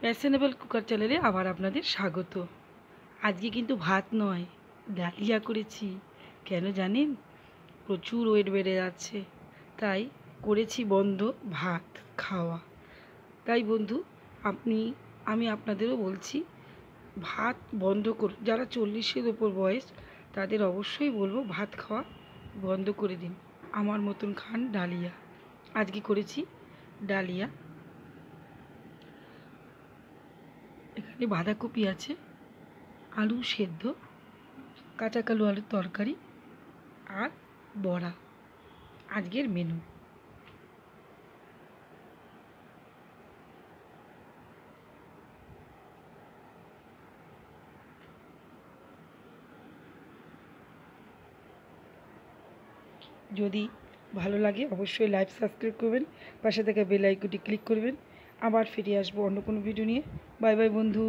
Fashionable cooker চ্যানেলে আবার আপনাদের স্বাগত। আজকে কিন্তু ভাত নয়, ডালিয়া করেছি। কেন জানেন? প্রচুর ওয়েট বেড়ে যাচ্ছে, তাই করেছি বন্ধ ভাত খাওয়া। তাই বন্ধু, আমি আপনাদেরও বলছি, ভাত বন্ধ করুন। যারা 40-এর ওপর বয়স তাদের অবশ্যই বলবো ভাত খাওয়া বন্ধ করে দিন। আমার মতন খান ডালিয়া। আজকে করেছি ডালিয়া। এখানে বাঁধাকপি আছে, আলু সেদ্ধ, কাঁচা কালো আলুর তরকারি আর বড়া আজকের মেনু। যদি ভালো লাগে অবশ্যই লাইক সাবস্ক্রাইব করবেন, পাশে থাকা বেল আইকনটি ক্লিক করবেন। আবার ফিরে আসবো অন্য কোনো ভিডিও নিয়ে। বাই বাই বন্ধু।